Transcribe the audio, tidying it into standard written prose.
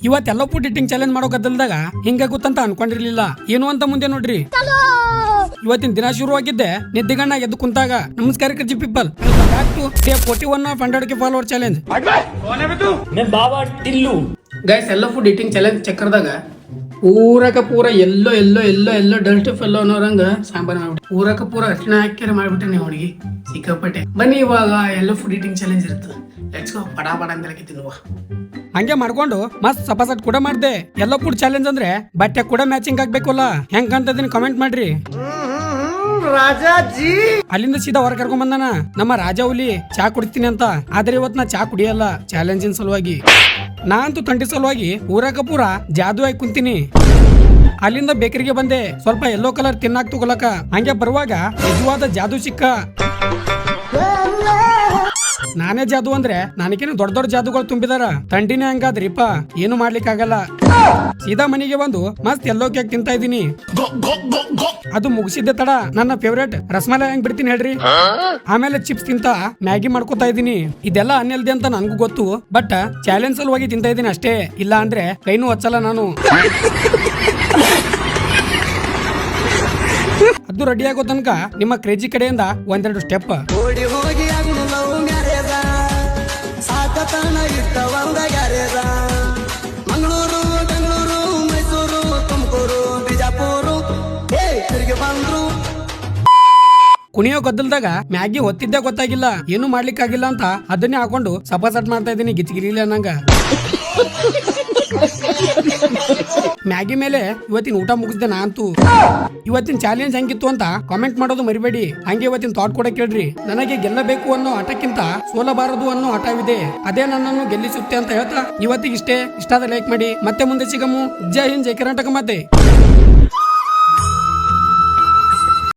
ಇವತ್ತೆಲ್ಲ food eating challenge ಮಾಡೋ ಗದ್ದಲ್ದಾಗ ಹಿಂಗಾಗುತ್ತಂತ ಅನ್ಕೊಂಡಿರ್ಲಿಲ್ಲ. ಏನು ಅಂತ ಮುಂದೆ ನೋಡ್ರಿ. ಇವತ್ತಿನ ದಿನ ಶುರುವಾಗಿದ್ದೆ ನಿದ್ದೆಗಣ್ಣ ಎದ್ದು ಕುಂತಾಗ. ನಮಸ್ಕಾರ ಕರ್ಜಿ people, back to 41 of 100K follower challenge. Guys, ಎಲ್ಲ ಫುಡ್ ಇಟ್ಟಿಂಗ್ ಚಾಲೆಂಜ್ ಚಕ್ರದಾಗ ಪೂರ yellow yellow yellow yellow dust fellow ಅನ್ನೋರಂಗ ಸಾಂಬಾರ್ ಮಾಡ್ಬಿಟ್ಟು ಪೂರ ಅರ್ಶಿನ ಹಾಕ್ಯಾರ ಮಾಡ್ಬಿಟ್ಟೆ ನೀವು ಹುಡುಗಿ ಸಿಕ್ಕಾಪಟ್ಟೆ. ಬನ್ನಿ ಇವಾಗ ಎಲ್ಲ ಫುಡ್ ಇಟ್ಟಿಂಗ್ ಚಾಲೆಂಜ್ ಇರ್ತದೆ. ಲೆಟ್ಸ್ ಗೋ, ಪಡ ಅಂತ ತಿನ್ನುವ. ಹಂಗೆ ಮಾಡ್ಕೊಂಡು ಮಸ್ತ್ ಸಪಾಸಟ್ ಕೂಡ ಮಾಡ್ದೆ. ಎಲ್ಲ ಫುಡ್ ಚಾಲೆಂಜ್ ಅಂದ್ರೆ ಬಟ್ಟೆ ಕೂಡ ಮ್ಯಾಚಿಂಗ್ ಆಗ್ಬೇಕಲ್ಲ. ಹೆಂಗ್ ಕಾಣ್ತದೀನಿ ಕಮೆಂಟ್ ಮಾಡ್ರಿ. ರಾಜಾಜಿ ಅಲ್ಲಿಂದ ಸೀದಾ ಹೊರ ಕರ್ಕೊಂಡ್ ಬಂದಾನ ನಮ್ಮ ರಾಜ ಹುಲಿ ಚಾ ಕುಡಿತೀನಿ ಅಂತ. ಆದ್ರೆ ಇವತ್ ನಾ ಚಾ ಕುಡಿಯಲ್ಲ ಚಾಲೆಂಜಿನ ಸಲುವಾಗಿ. ನಾ ಅಂತೂ ತಂಟಿ ಸಲುವಾಗಿ ಪೂರ ಜಾದು ಆಗಿ ಕುಂತೀನಿ. ಅಲ್ಲಿಂದ ಬೇಕರಿಗೆ ಬಂದೆ ಸ್ವಲ್ಪ ಯೆಲ್ಲೋ ಕಲರ್ ತಿನ್ನಾಕ್ ತಗೊಳಕ. ಹಂಗೆ ಬರುವಾಗ ನಿಜವಾದ ಜಾದು ಸಿಕ್ಕ. ನಾನೇ ಜಾದು ಅಂದ್ರೆ ನನಗೇನು ದೊಡ್ಡ ಜಾದುಗಳು ತುಂಬಿದಾರ. ತಂಡಿನೇ ಹಂಗಾದ್ರಿಪ್ಪ, ಏನು ಮಾಡ್ಲಿಕ್ಕೆ ಆಗಲ್ಲ. ಸೀದಾ ಮನೆಗೆ ಬಂದು ಮಸ್ತ್ ಎಲ್ಲೋ ಕೇಕ್ ತಿಂತಾ ಇದೀನಿ. ಅದು ಮುಗಿಸಿದ್ದೆ ತಡ ನನ್ನ ಫೇವ್ರೇಟ್ ರಸಮಲೈ ಹೆಂಗ್ ಬಿಡ್ತೀನಿ ಹೇಳ್ರಿ. ಆಮೇಲೆ ಚಿಪ್ಸ್ ತಿಂತ ಮ್ಯಾಗಿ ಮಾಡ್ಕೊತಾ ಇದೀನಿ. ಇದೆಲ್ಲ ಅನ್ಯಲ್ದೆ ಅಂತ ನನ್ಗೂ ಗೊತ್ತು, ಬಟ್ ಚಾಲೆಂಜ್ ಸಲುವಾಗಿ ತಿಂತಾ ಇದೀನಿ ಅಷ್ಟೇ. ಇಲ್ಲ ಅಂದ್ರೆ ಕೈನೂ ಹಚ್ಚಲ್ಲ ನಾನು. ಅದು ರೆಡಿ ಆಗೋ ತನಕ ನಿಮ್ಮ ಕ್ರೇಜಿ ಕಡೆಯಿಂದ ಒಂದೆರಡು ಸ್ಟೆಪ್. ಮಂಗಳೂರು, ಬೆಂಗಳೂರು, ಮೈಸೂರು, ತುಮಕೂರು, ಬಿಜಾಪುರು, ತಿರುಗಿ ಬಂದ್ರು. ಕುಣಿಯೋ ಗದ್ದಲ್ದಾಗ ಮ್ಯಾಗಿ ಹೊತ್ತಿದ್ದೆ ಗೊತ್ತಾಗಿಲ್ಲ, ಏನು ಮಾಡ್ಲಿಕ್ಕಾಗಿಲ್ಲ ಅಂತ ಅದನ್ನೇ ಹಾಕೊಂಡು ಸಪಾಸಟ್ ಮಾಡ್ತಾ ಇದೀನಿ ಗಿಚ್ಗಿಲಿಲ್ಲ ಅನ್ನಂಗ. ಮ್ಯಾಗಿ ಮೇಲೆ ಇವತ್ತಿನ ಊಟ ಮುಗಿಸ್ದೆ ನಾನಂತೂ. ಇವತ್ತಿನ ಚಾಲೆಂಜ್ ಹೆಂಗಿತ್ತು ಅಂತ ಕಾಮೆಂಟ್ ಮಾಡೋದು ಮರಿಬೇಡಿ. ಹಂಗೆ ಇವತ್ತಿನ ಥಾಟ್ ಕೂಡ ಕೇಳ್ರಿ. ನನಗೆ ಗೆಲ್ಲಬೇಕು ಅನ್ನೋ ಆಟಕ್ಕಿಂತ ಸೋಲಬಾರದು ಅನ್ನೋ ಆಟವಿದೆ, ಅದೇ ನನ್ನನ್ನು ಗೆಲ್ಲಿಸುತ್ತೆ ಅಂತ ಹೇಳ್ತಾ ಇವತ್ತಿಗೆ ಇಷ್ಟೇ. ಇಷ್ಟ ಆದ ಲೈಕ್ ಮಾಡಿ. ಮತ್ತೆ ಮುಂದೆ ಸಿಗಮು. ಜೈ ಹಿಂದ್, ಜೈ ಕರ್ನಾಟಕ. ಮತ್ತೆ